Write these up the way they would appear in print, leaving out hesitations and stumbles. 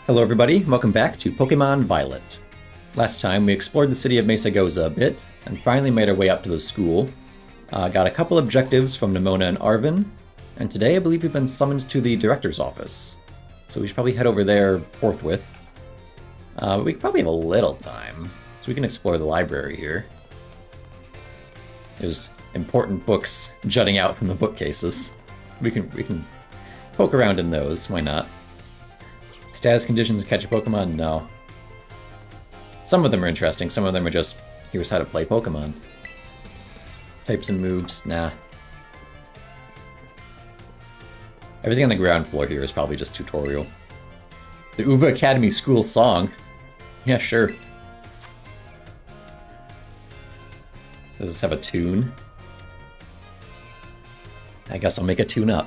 Hello everybody, welcome back to Pokemon Violet. Last time we explored the city of Mesagoza a bit, and finally made our way up to the school. Got a couple objectives from Nimona and Arvin, and today I believe we've been summoned to the director's office. So we should probably head over there forthwith. But we probably have a little time, so we can explore the library here. There's important books jutting out from the bookcases. We can poke around in those, why not? Status conditions and catch a Pokemon? No. Some of them are interesting, some of them are just, here's how to play Pokemon. Types and moves? Nah. Everything on the ground floor here is probably just tutorial. The Uva Academy School song? Yeah, sure. Does this have a tune? I guess I'll make a tune up.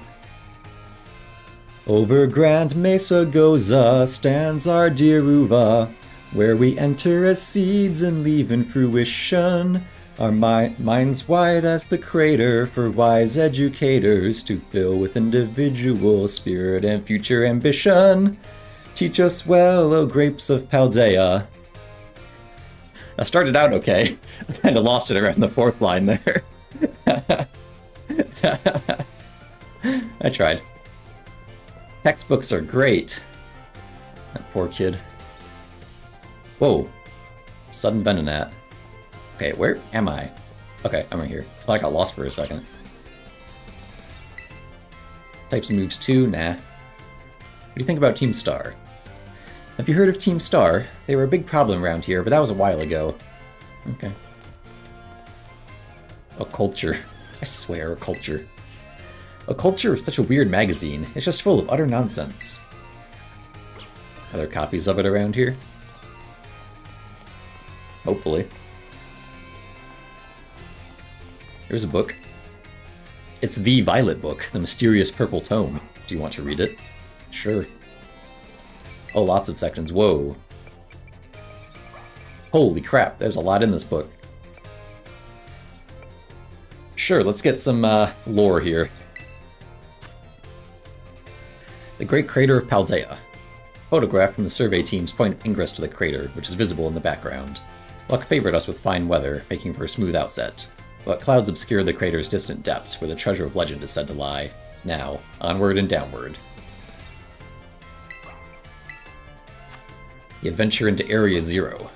Over Grand Mesagoza stands our dear Uva, where we enter as seeds and leave in fruition. Our minds wide as the crater for wise educators to fill with individual spirit and future ambition. Teach us well, O grapes of Paldea. I started out okay. I kind of lost it around the fourth line there. I tried. Textbooks are great. That poor kid. Whoa. Sudden Venonat. Okay, where am I? Okay, I'm right here. I thought I got lost for a second. Types and moves too? Nah. What do you think about Team Star? Have you heard of Team Star? They were a big problem around here, but that was a while ago. Okay. A culture. I swear, a culture. A Culture is such a weird magazine. It's just full of utter nonsense. Are there copies of it around here? Hopefully. Here's a book. It's the Violet book, the mysterious purple tome. Do you want to read it? Sure. Oh, lots of sections. Whoa. Holy crap, there's a lot in this book. Sure, let's get some lore here. The Great Crater of Paldea. Photograph from the survey team's point of ingress to the crater, which is visible in the background. Luck favored us with fine weather, making for a smooth outset, but clouds obscure the crater's distant depths where the treasure of legend is said to lie. Now, onward and downward. The adventure into Area Zero.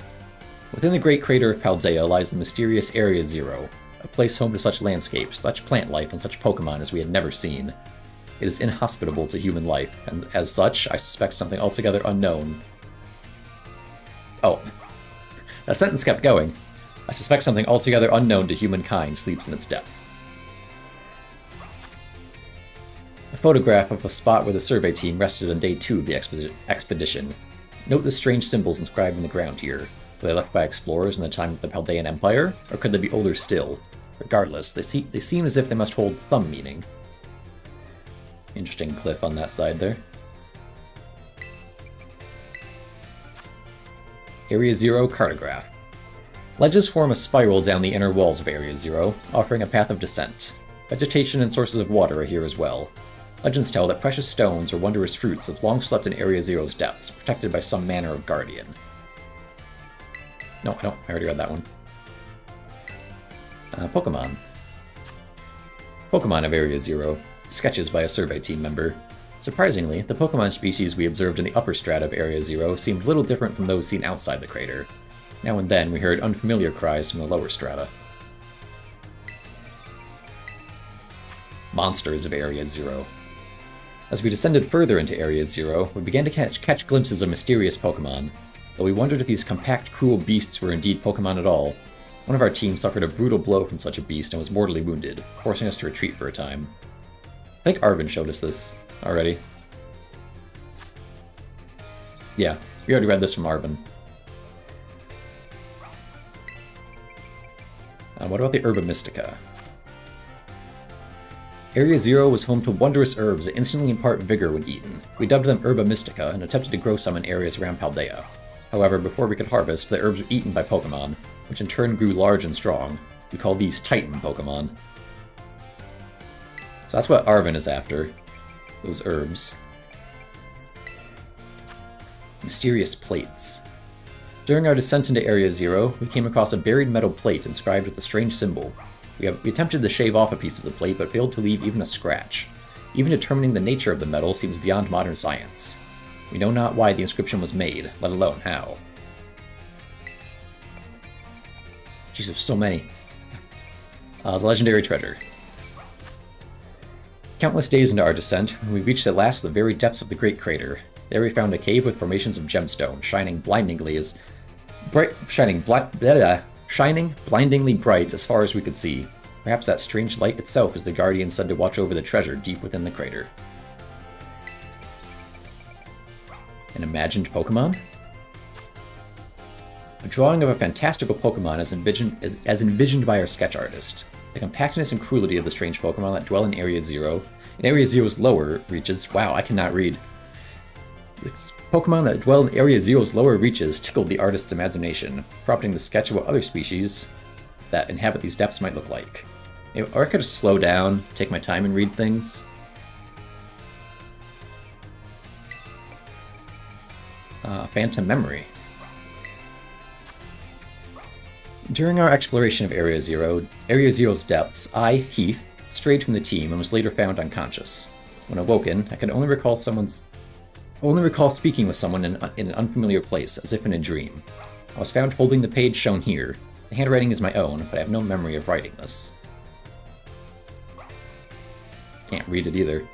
Within the Great Crater of Paldea lies the mysterious Area Zero, a place home to such landscapes, such plant life, and such Pokemon as we had never seen. It is inhospitable to human life, and as such, I suspect something altogether unknown. Oh. That sentence kept going. I suspect something altogether unknown to humankind sleeps in its depths. A photograph of a spot where the survey team rested on day 2 of the expedition. Note the strange symbols inscribed in the ground here. Were they left by explorers in the time of the Paldean Empire, or could they be older still? Regardless, they seem as if they must hold some meaning. Interesting clip on that side there. Area Zero Cartograph. Ledges form a spiral down the inner walls of Area Zero, offering a path of descent. Vegetation and sources of water are here as well. Legends tell that precious stones or wondrous fruits have long slept in Area Zero's depths, protected by some manner of guardian. No, I already read that one. Pokemon. Pokemon of Area Zero. Sketches by a survey team member. Surprisingly, the Pokemon species we observed in the upper strata of Area Zero seemed little different from those seen outside the crater. Now and then we heard unfamiliar cries from the lower strata. Monsters of Area Zero. As we descended further into Area Zero, we began to catch glimpses of mysterious Pokemon. Though we wondered if these compact, cruel beasts were indeed Pokemon at all. One of our team suffered a brutal blow from such a beast and was mortally wounded, forcing us to retreat for a time. I think Arvin showed us this already. Yeah, we already read this from Arvin. What about the Herba Mystica? Area Zero was home to wondrous herbs that instantly impart vigor when eaten. We dubbed them Herba Mystica and attempted to grow some in areas around Paldea. However, before we could harvest, the herbs were eaten by Pokemon, which in turn grew large and strong. We call these Titan Pokemon. So that's what Arvin is after. Those herbs. Mysterious plates. During our descent into Area Zero, we came across a buried metal plate inscribed with a strange symbol. We attempted to shave off a piece of the plate, but failed to leave even a scratch. Even determining the nature of the metal seems beyond modern science. We know not why the inscription was made, let alone how. Jeez, there's so many. The legendary treasure. Countless days into our descent, we reached at last the very depths of the Great Crater. There we found a cave with formations of gemstone, shining blindingly bright as far as we could see. Perhaps that strange light itself is the guardian said to watch over the treasure deep within the crater. An imagined Pokémon? A drawing of a fantastical Pokémon as envisioned by our sketch artist. The compactness and cruelty of the strange Pokémon that dwell in Area Zero. In Area Zero's lower reaches... Wow, I cannot read. The Pokémon that dwell in Area Zero's lower reaches tickled the artist's imagination, prompting the sketch of what other species that inhabit these depths might look like. Or I could just slow down, take my time and read things. Phantom Memory. During our exploration of Area Zero's depths, I, Heath, strayed from the team and was later found unconscious. When awoken, I could only recall speaking with someone in an unfamiliar place, as if in a dream. I was found holding the page shown here. The handwriting is my own, but I have no memory of writing this. Can't read it either.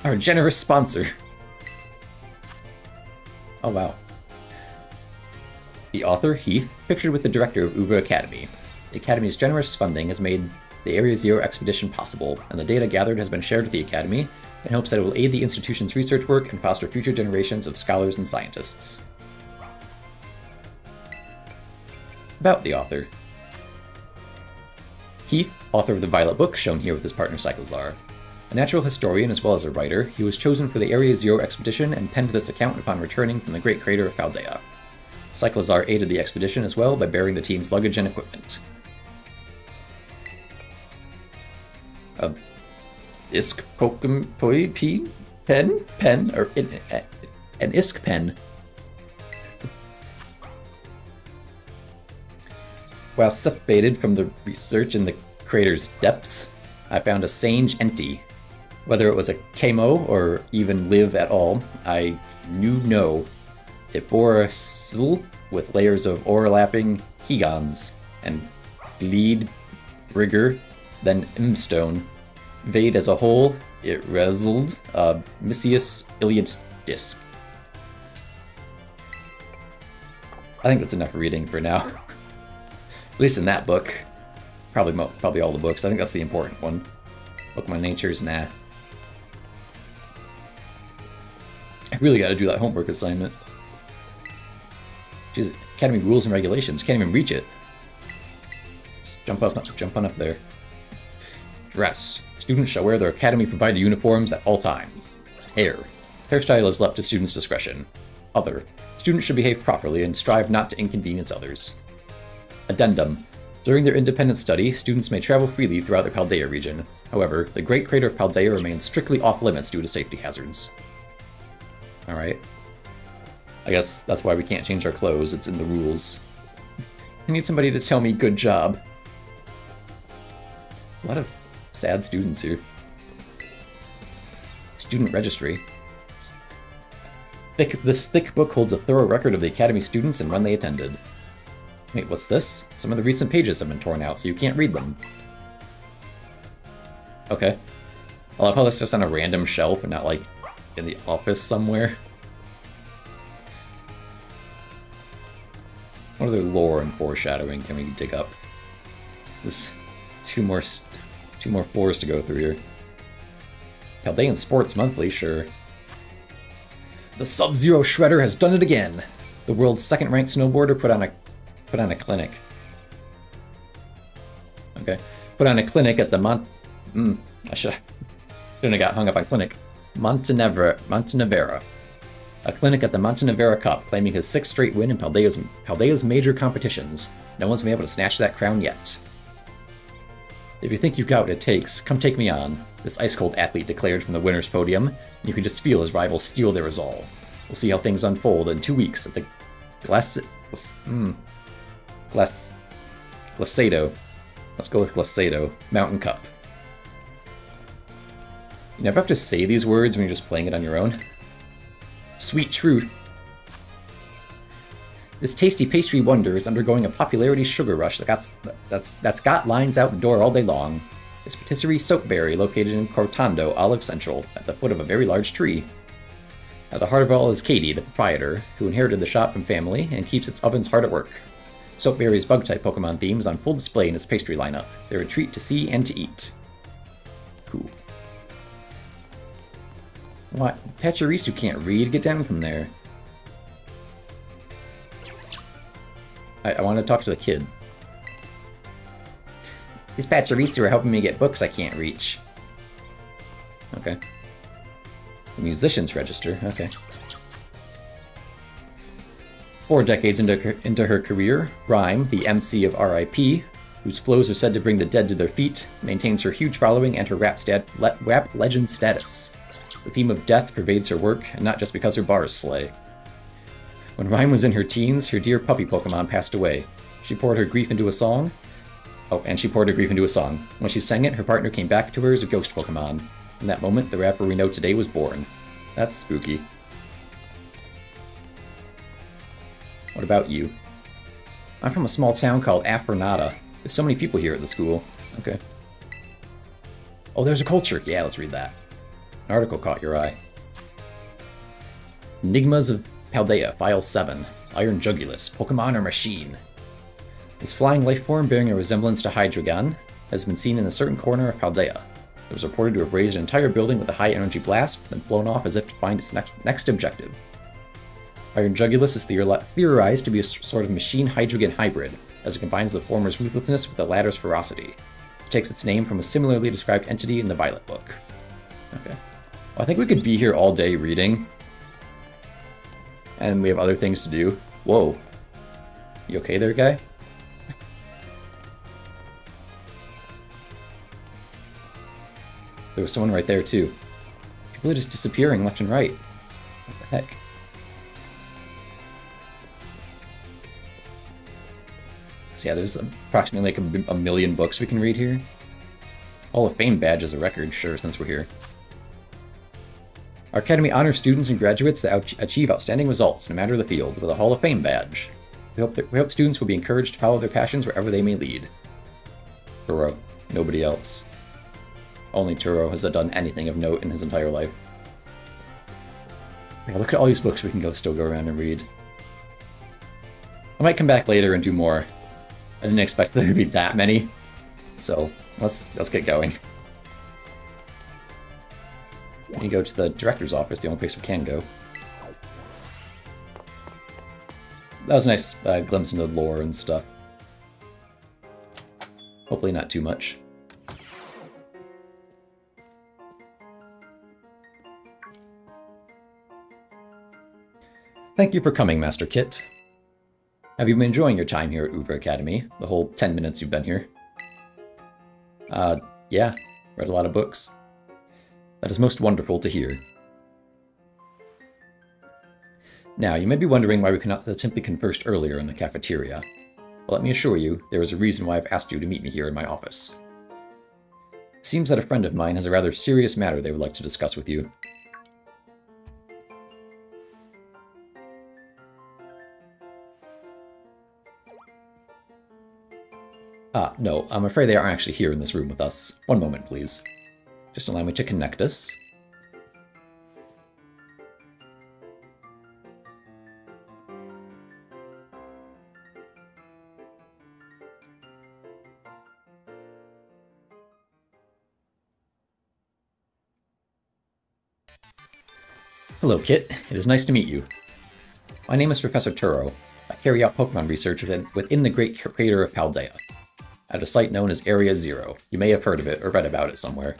Our generous sponsor. Oh wow. The author, Heath, pictured with the director of Uber Academy. The Academy's generous funding has made the Area Zero expedition possible, and the data gathered has been shared with the Academy in hopes that it will aid the institution's research work and foster future generations of scholars and scientists. About the author. Heath, author of the Violet Book, shown here with his partner Cyclizar. A natural historian as well as a writer, he was chosen for the Area Zero expedition and penned this account upon returning from the Great Crater of Paldea. Cyclizar aided the expedition as well by bearing the team's luggage and equipment. Isk Pokemon pen? Or an Isk pen. While separated from the research in the crater's depths, I found a Sange Enti. Whether it was a Kamo or even live at all, I knew no. It bore a sl with layers of overlapping Hegons and Gleed Brigger, then Imstone. Vade as a whole, it resembled a Miscius Iliant disc. I think that's enough reading for now. At least in that book. Probably all the books. I think that's the important one. Pokemon Natures, nah. I really gotta do that homework assignment. Jeez, Academy rules and regulations. Can't even reach it. Just jump on up there. Dress. Students shall wear their Academy-provided uniforms at all times. Hair. Hairstyle is left to students' discretion. Other. Students should behave properly and strive not to inconvenience others. Addendum. During their independent study, students may travel freely throughout the Paldea region. However, the Great Crater of Paldea remains strictly off-limits due to safety hazards. Alright. I guess that's why we can't change our clothes, it's in the rules. I need somebody to tell me good job. There's a lot of sad students here. Student registry. This thick book holds a thorough record of the Academy students and when they attended. Wait, what's this? Some of the recent pages have been torn out, so you can't read them. Okay. I love how that's just on a random shelf and not, like, in the office somewhere. What other lore and foreshadowing can we dig up? There's two more floors to go through here. Paldean Sports Monthly, sure. The Sub-Zero Shredder has done it again! The world's second-ranked snowboarder put on a clinic. Okay. Put on a clinic at the I shouldn't have got hung up on clinic. Montenevera. A clinic at the Montenevera Cup, claiming his 6th straight win in Paldea's major competitions. No one's been able to snatch that crown yet. If you think you've got what it takes, come take me on. This ice-cold athlete declared from the winner's podium, and you can just feel his rivals steel their resolve. We'll see how things unfold in 2 weeks at the Glacedo. Let's go with Glacedo Mountain Cup. You never have to say these words when you're just playing it on your own. Sweet truth. This tasty pastry wonder is undergoing a popularity sugar rush that's got lines out the door all day long. It's patisserie Soapberry, located in Cortando, Olive Central, at the foot of a very large tree. At the heart of it all is Katie, the proprietor, who inherited the shop from family and keeps its ovens hard at work. Soapberry's bug-type Pokemon theme is on full display in its pastry lineup. They're a treat to see and to eat. Cool. What? Pachirisu can't read? Get down from there. I want to talk to the kid. These Pachirisu are helping me get books I can't reach. Okay. The musician's register, okay. 4 decades into her career, Rhyme, the MC of R.I.P., whose flows are said to bring the dead to their feet, maintains her huge following and her rap legend status. The theme of death pervades her work, and not just because her bars slay. When Rhyme was in her teens, her dear puppy Pokemon passed away. She poured her grief into a song. Oh, and she poured her grief into a song. When she sang it, her partner came back to her as a ghost Pokemon. In that moment, the rapper we know today was born. That's spooky. What about you? I'm from a small town called Afernata. There's so many people here at the school. Okay. Oh, there's a culture. Yeah, let's read that. An article caught your eye. Enigmas of Paldea, File 7. Iron Jugulus, Pokemon or Machine? This flying life form bearing a resemblance to Hydreigon has been seen in a certain corner of Paldea. It was reported to have raised an entire building with a high-energy blast, then flown off as if to find its next objective. Iron Jugulus is theorized to be a sort of machine-Hydreigon hybrid, as it combines the former's ruthlessness with the latter's ferocity. It takes its name from a similarly described entity in the Violet Book. Okay. Well, I think we could be here all day reading. And we have other things to do. Whoa. You okay there, guy? There was someone right there, too. People are just disappearing left and right. What the heck? So yeah, there's approximately like a million books we can read here. Hall of Fame badge is a record, sure, since we're here. Our Academy honors students and graduates that achieve outstanding results, no matter the field, with a Hall of Fame badge. We hope students will be encouraged to follow their passions wherever they may lead. Turo. Nobody else. Only Turo has done anything of note in his entire life. Yeah, look at all these books we can still go around and read. I might come back later and do more. I didn't expect there to be that many, so let's get going. We go to the director's office, the only place we can go. That was a nice glimpse into lore and stuff. Hopefully not too much. Thank you for coming, Master Kit. Have you been enjoying your time here at Ouvre Academy, the whole 10 minutes you've been here? Yeah, read a lot of books. That is most wonderful to hear. Now, you may be wondering why we cannot have simply conversed earlier in the cafeteria. Well, let me assure you, there is a reason why I've asked you to meet me here in my office. It seems that a friend of mine has a rather serious matter they would like to discuss with you. No, I'm afraid they aren't actually here in this room with us. One moment, please. Just allow me to connect us. Hello, Kit. It is nice to meet you. My name is Professor Turo. I carry out Pokemon research within the Great Crater of Paldea, at a site known as Area Zero. You may have heard of it or read about it somewhere.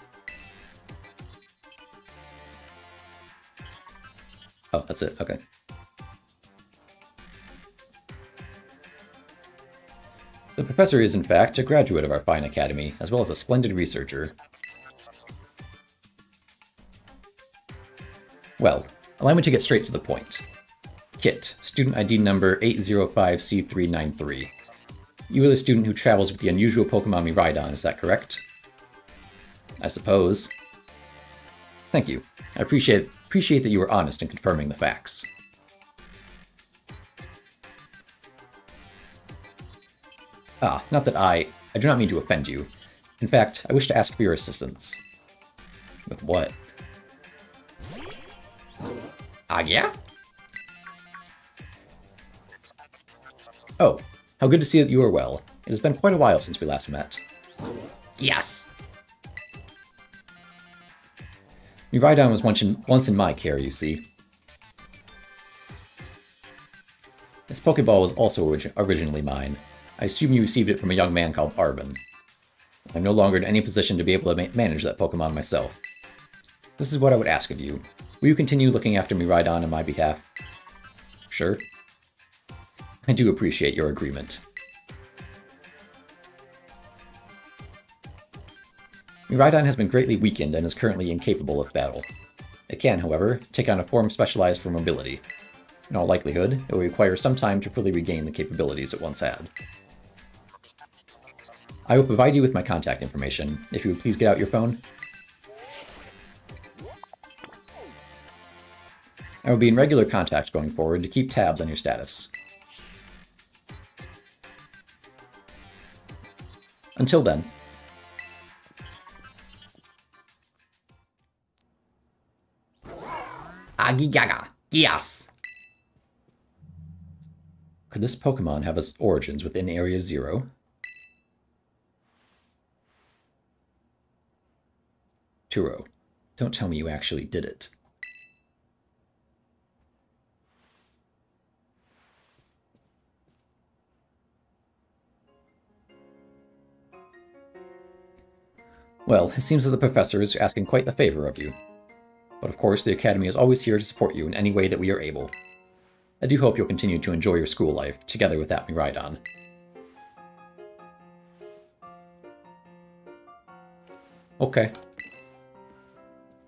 Oh, that's it. Okay. The professor is, in fact, a graduate of our fine academy, as well as a splendid researcher. Well, allow me to get straight to the point. Kit, student ID number 805C393. You are the student who travels with the unusual Pokemon Miraidon, is that correct? I suppose. Thank you. I appreciate that you were honest in confirming the facts. Not that I do not mean to offend you. In fact, I wish to ask for your assistance. With what? Yeah? Oh, how good to see that you are well. It has been quite a while since we last met. Yes! Miraidon was once in my care, you see. This Pokeball was also originally mine. I assume you received it from a young man called Arvin. I'm no longer in any position to be able to manage that Pokemon myself. This is what I would ask of you. Will you continue looking after Miraidon on my behalf? Sure. I do appreciate your agreement. Miraidon has been greatly weakened and is currently incapable of battle. It can, however, take on a form specialized for mobility. In all likelihood, it will require some time to fully regain the capabilities it once had. I will provide you with my contact information. If you would please get out your phone. I will be in regular contact going forward to keep tabs on your status. Until then. Agigaga! Yes! Could this Pokemon have its origins within Area 0? Turo, don't tell me you actually did it. Well, it seems that the professor is asking quite the favor of you. But of course, the Academy is always here to support you in any way that we are able. I do hope you'll continue to enjoy your school life, together with that Miraidon. Okay.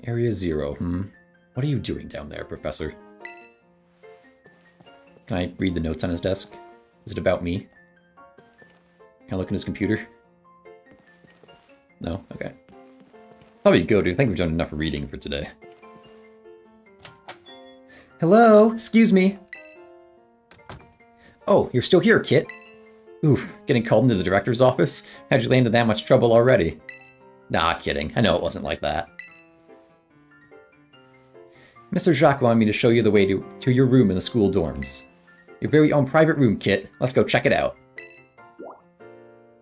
Area 0, What are you doing down there, Professor? Can I read the notes on his desk? Is it about me? Can I look at his computer? No? Okay. Probably good. I think we've done enough reading for today. Hello? Excuse me. Oh, you're still here, Kit. Oof, getting called into the director's office? How'd you land in that much trouble already? Nah, kidding. I know it wasn't like that. Mr. Jacques wanted me to show you the way to your room in the school dorms. Your very own private room, Kit. Let's go check it out.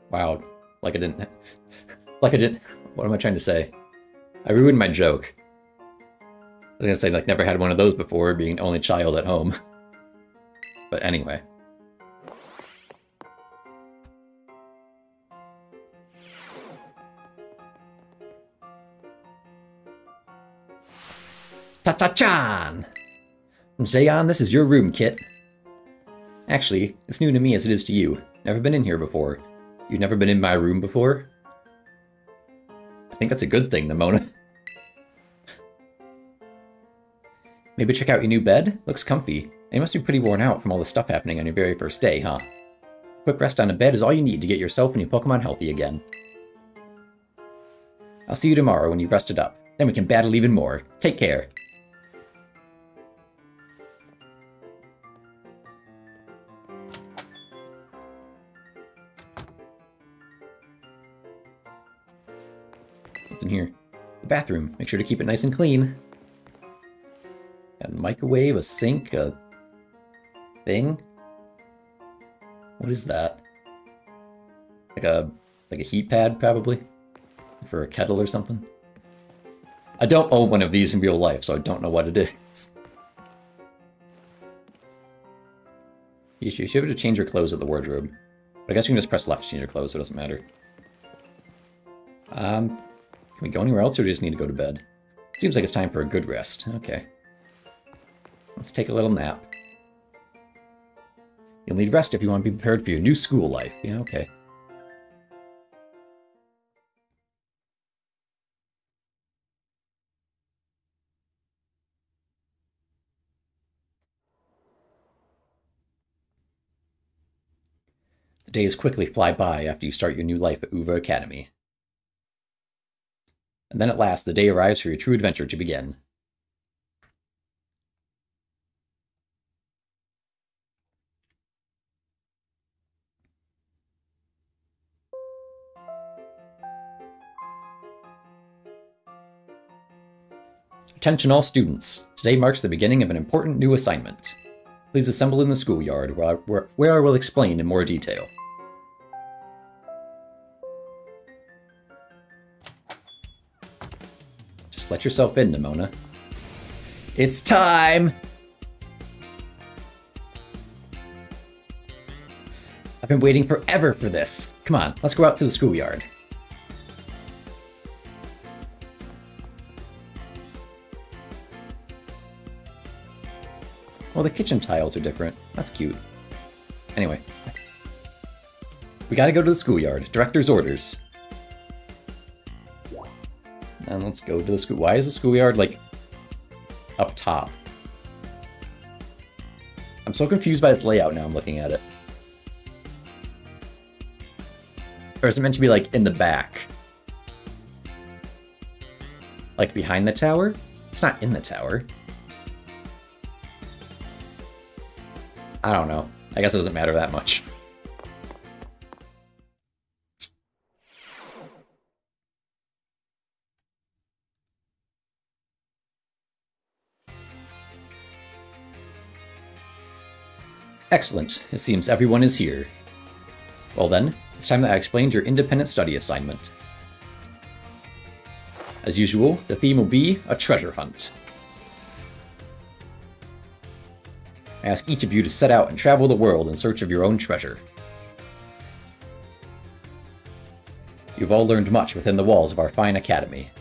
Wow. Like I didn't... What am I trying to say? I ruined my joke. I was gonna say, like, never had one of those before, being only child at home. But anyway. Ta-ta-chan! Zayon, this is your room, Kit. Actually, it's new to me as it is to you. Never been in here before. You've never been in my room before? I think that's a good thing, Nimona. Maybe check out your new bed? Looks comfy. And you must be pretty worn out from all the stuff happening on your very first day, huh? Quick rest on a bed is all you need to get yourself and your Pokemon healthy again. I'll see you tomorrow when you've rested up. Then we can battle even more. Take care. What's in here? The bathroom. Make sure to keep it nice and clean. Got a microwave, a sink, a thing. What is that? Like a heat pad, probably? For a kettle or something? I don't own one of these in real life, so I don't know what it is. You should be able to change your clothes at the wardrobe. But I guess you can just press left to change your clothes, so it doesn't matter. Can we go anywhere else, or do we just need to go to bed? Seems like it's time for a good rest. Okay. Let's take a little nap. You'll need rest if you want to be prepared for your new school life. Yeah, okay. days quickly fly by after you start your new life at Uva Academy. And then at last, the day arrives for your true adventure to begin. Attention all students. Today marks the beginning of an important new assignment. Please assemble in the schoolyard, where I will explain in more detail. Just let yourself in, Nimona. It's time! I've been waiting forever for this. Come on, let's go out to the schoolyard. Well, the kitchen tiles are different. That's cute. Anyway. We gotta go to the schoolyard. Director's orders. And let's go to the school. Why is the schoolyard, like, up top? I'm so confused by its layout now I'm looking at it. Or is it meant to be, like, in the back? Like, behind the tower? It's not in the tower. I don't know. I guess it doesn't matter that much. Excellent. It seems everyone is here. Well then, it's time that I explained your independent study assignment. As usual, the theme will be a treasure hunt. I ask each of you to set out and travel the world in search of your own treasure. You've all learned much within the walls of our fine academy.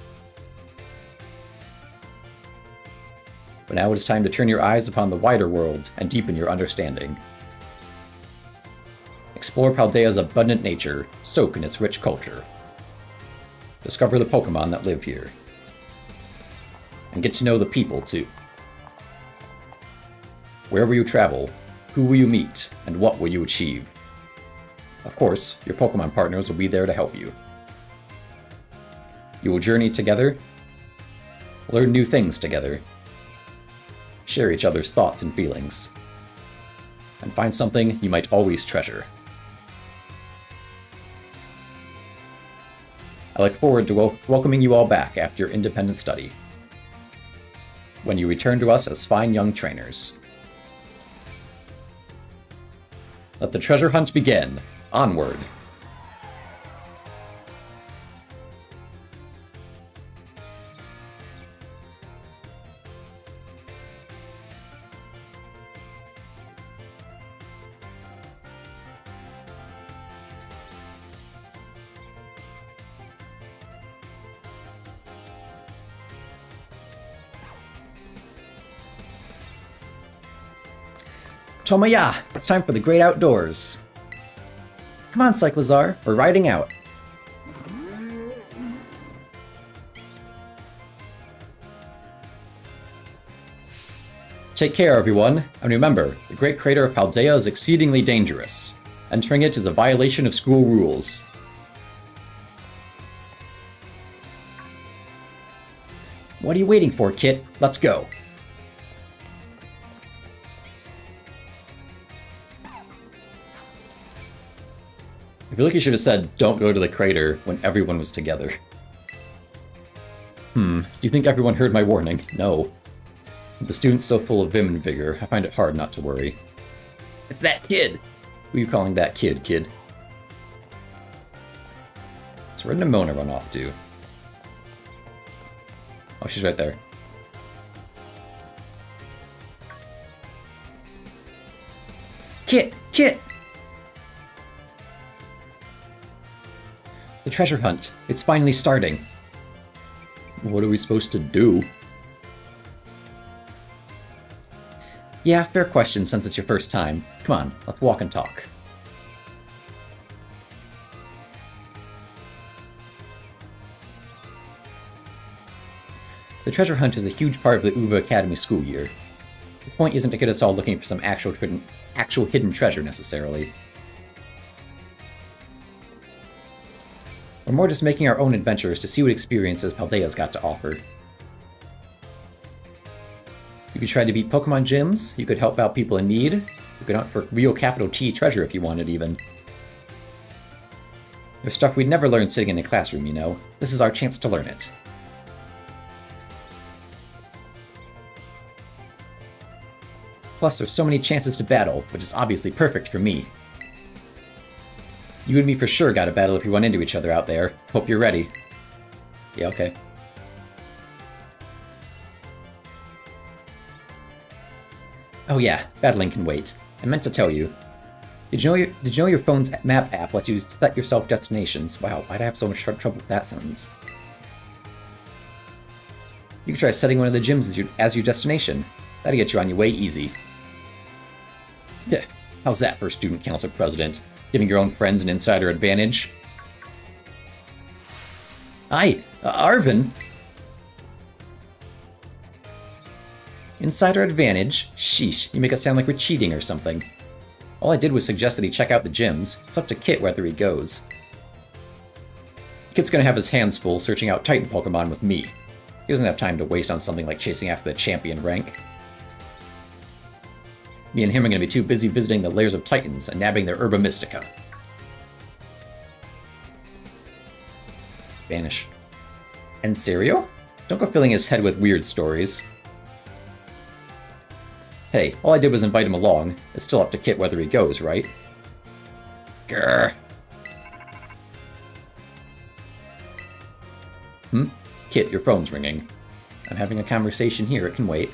But now it is time to turn your eyes upon the wider world and deepen your understanding. Explore Paldea's abundant nature, soak in its rich culture. Discover the Pokémon that live here. And get to know the people, too. Where will you travel? Who will you meet? And what will you achieve? Of course, your Pokémon partners will be there to help you. You will journey together, learn new things together, share each other's thoughts and feelings, and find something you might always treasure. I look forward to welcoming you all back after your independent study, when you return to us as fine young trainers. Let the treasure hunt begin. Onward. Tomaya, it's time for the great outdoors. Come on, Cyclizar, we're riding out. Take care, everyone, and remember, the Great Crater of Paldea is exceedingly dangerous. Entering it is a violation of school rules. What are you waiting for, Kit? Let's go. I feel like you should have said, don't go to the crater, when everyone was together. Do you think everyone heard my warning? No. With the students so full of vim and vigor, I find it hard not to worry. It's that kid! Who are you calling that kid, kid? So where did Nimona run off to? Oh, she's right there. Kit! Kit! The treasure hunt. It's finally starting. What are we supposed to do? Yeah, fair question since it's your first time. Come on, let's walk and talk. The treasure hunt is a huge part of the Uva Academy school year. The point isn't to get us all looking for some actual hidden treasure necessarily. We're more just making our own adventures to see what experiences Paldea's got to offer. You could try to beat Pokemon gyms, you could help out people in need, you could hunt for real capital T treasure if you wanted even. There's stuff we'd never learn sitting in a classroom, you know. This is our chance to learn it. Plus, there's so many chances to battle, which is obviously perfect for me. You and me for sure gotta battle if we run into each other out there. Hope you're ready. Yeah, okay. Oh yeah, battling can wait. I meant to tell you. Did you know your phone's map app lets you set yourself destinations? Wow, why'd I have so much trouble with that sentence? You can try setting one of the gyms as your destination. That'll get you on your way easy. How's that for student council president? Giving your own friends an insider advantage? Hi, Arvin! Insider advantage? Sheesh, you make it sound like we're cheating or something. All I did was suggest that he check out the gyms. It's up to Kit whether he goes. Kit's gonna have his hands full searching out Titan Pokemon with me. He doesn't have time to waste on something like chasing after the champion rank. Me and him are gonna be too busy visiting the lairs of Titans and nabbing their Herba Mystica. Vanish. And Serio? Don't go filling his head with weird stories. Hey, all I did was invite him along. It's still up to Kit whether he goes, right? Grr. Kit, your phone's ringing. I'm having a conversation here, it can wait.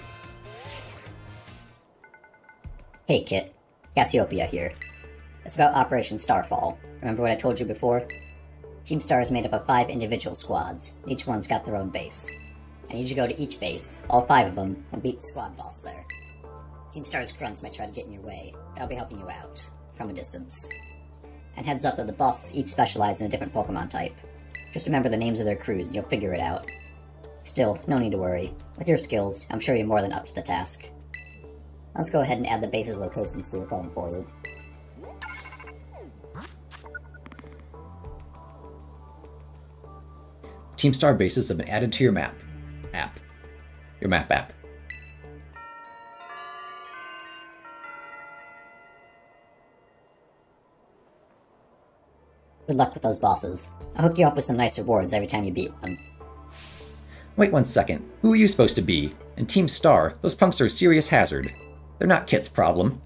Hey Kit, Cassiopeia here. It's about Operation Starfall. Remember what I told you before? Team Star is made up of 5 individual squads. Each one's got their own base. I need you to go to each base, all 5 of them, and beat the squad boss there. Team Star's grunts might try to get in your way, but I'll be helping you out, from a distance. And heads up that the bosses each specialize in a different Pokemon type. Just remember the names of their crews and you'll figure it out. Still, no need to worry. With your skills, I'm sure you're more than up to the task. Let's go ahead and add the base's locations to your phone forward. Team Star bases have been added to your map. Your map app. Good luck with those bosses. I'll hook you up with some nice rewards every time you beat one. Wait 1 second. Who are you supposed to be? In Team Star, those punks are a serious hazard. They're not Kit's problem.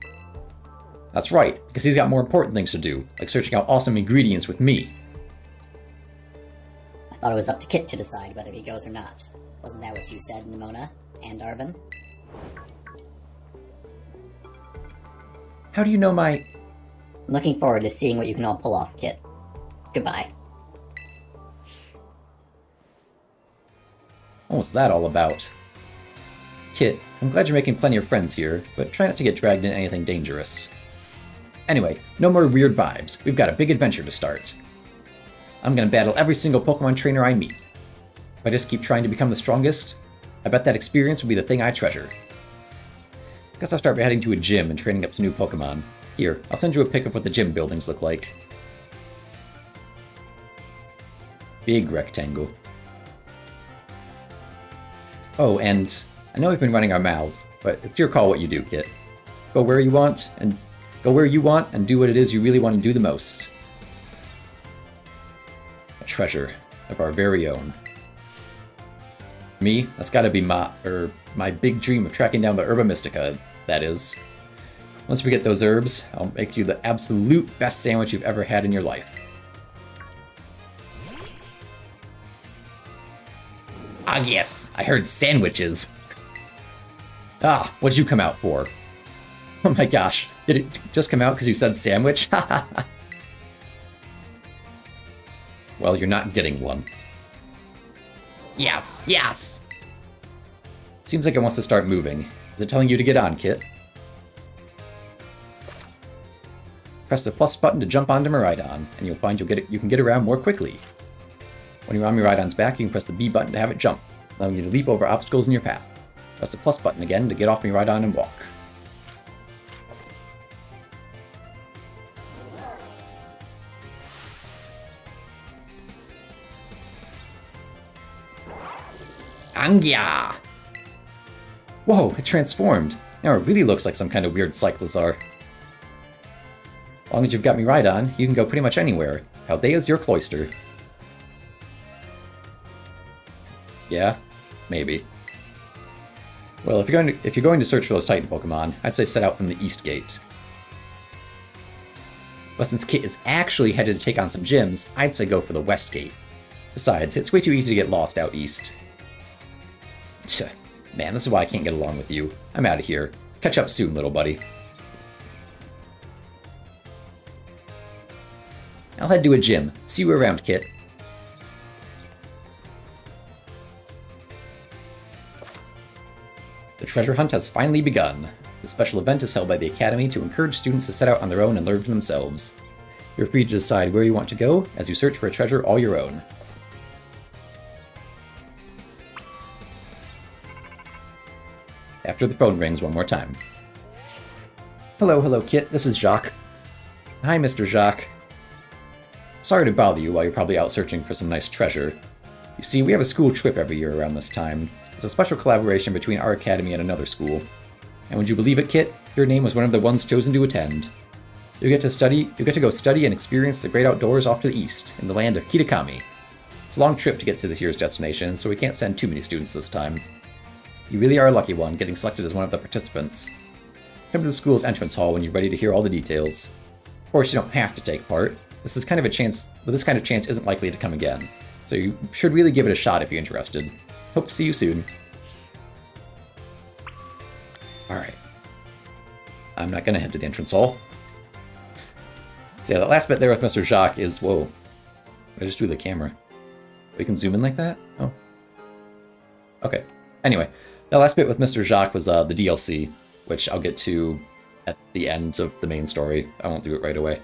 That's right, because he's got more important things to do, like searching out awesome ingredients with me. I thought it was up to Kit to decide whether he goes or not. Wasn't that what you said, Nimona? And Arvin? How do you know my... I'm looking forward to seeing what you can all pull off, Kit. Goodbye. What's that all about? Kit, I'm glad you're making plenty of friends here, but try not to get dragged into anything dangerous. Anyway, no more weird vibes. We've got a big adventure to start. I'm gonna battle every single Pokemon trainer I meet. If I just keep trying to become the strongest, I bet that experience will be the thing I treasure. Guess I'll start by heading to a gym and training up some new Pokemon. Here, I'll send you a pic of what the gym buildings look like. Big rectangle. Oh, and I know we've been running our mouths, but it's your call what you do, Kit. Go where you want, and do what it is you really want to do the most. A treasure of our very own. Me, that's gotta be my big dream of tracking down the Herba Mystica, that is. Once we get those herbs, I'll make you the absolute best sandwich you've ever had in your life. Ah yes, I heard sandwiches. Ah, what'd you come out for? Oh my gosh, did it just come out because you said sandwich? Well, you're not getting one. Yes, yes! Seems like it wants to start moving. Is it telling you to get on, Kit? Press the plus button to jump onto Miraidon, and you'll find you can get around more quickly. When you're on Miraidon's back, you can press the B button to have it jump, allowing you to leap over obstacles in your path. Press the plus button again to get off Miraidon and walk. Angya! Whoa, it transformed. Now it really looks like some kind of weird Cyclizar. As long as you've got me right on, you can go pretty much anywhere. Paldea's your cloister. Yeah? Maybe. Well, if you're going to search for those Titan Pokemon, I'd say set out from the East Gate. But since Kit is actually headed to take on some gyms, I'd say go for the West Gate. Besides, it's way too easy to get lost out east. Man, this is why I can't get along with you. I'm out of here. Catch up soon, little buddy. I'll head to a gym. See you around, Kit. The treasure hunt has finally begun. The special event is held by the Academy to encourage students to set out on their own and learn for themselves. You're free to decide where you want to go as you search for a treasure all your own. After the phone rings one more time. Hello, Kit. This is Jacques. Hi, Mr. Jacques. Sorry to bother you while you're probably out searching for some nice treasure. You see, we have a school trip every year around this time. It's a special collaboration between our academy and another school. And would you believe it, Kit? Your name was one of the ones chosen to attend. You get to go study and experience the great outdoors off to the east, in the land of Kitakami. It's a long trip to get to this year's destination, so we can't send too many students this time. You really are a lucky one, getting selected as one of the participants. Come to the school's entrance hall when you're ready to hear all the details. Of course, you don't have to take part. This kind of chance isn't likely to come again, so you should really give it a shot if you're interested. Hope to see you soon. Alright. I'm not gonna head to the entrance hall. So yeah, that last bit there with Mr. Jacques is... Whoa. I just drew the camera. We can zoom in like that? Oh. Okay. Anyway, the last bit with Mr. Jacques was the DLC, which I'll get to at the end of the main story. I won't do it right away.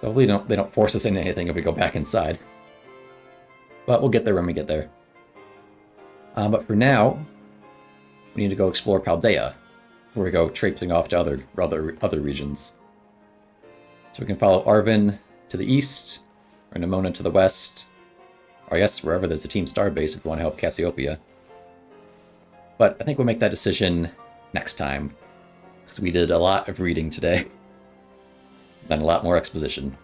So hopefully they don't force us into anything if we go back inside. But we'll get there when we get there. But for now, we need to go explore Paldea before we go traipsing off to other regions. So we can follow Arvin to the east, or Nimona to the west, or yes, wherever there's a Team Star base if we want to help Cassiopeia. But I think we'll make that decision next time, because we did a lot of reading today. Then a lot more exposition.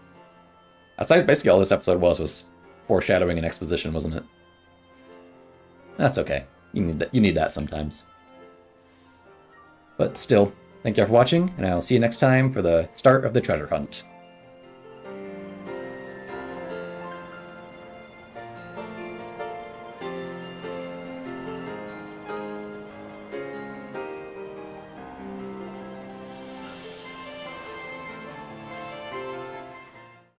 That's basically all this episode was foreshadowing and exposition, wasn't it? That's okay. You need that sometimes. But still, thank you all for watching, and I'll see you next time for the start of the treasure hunt.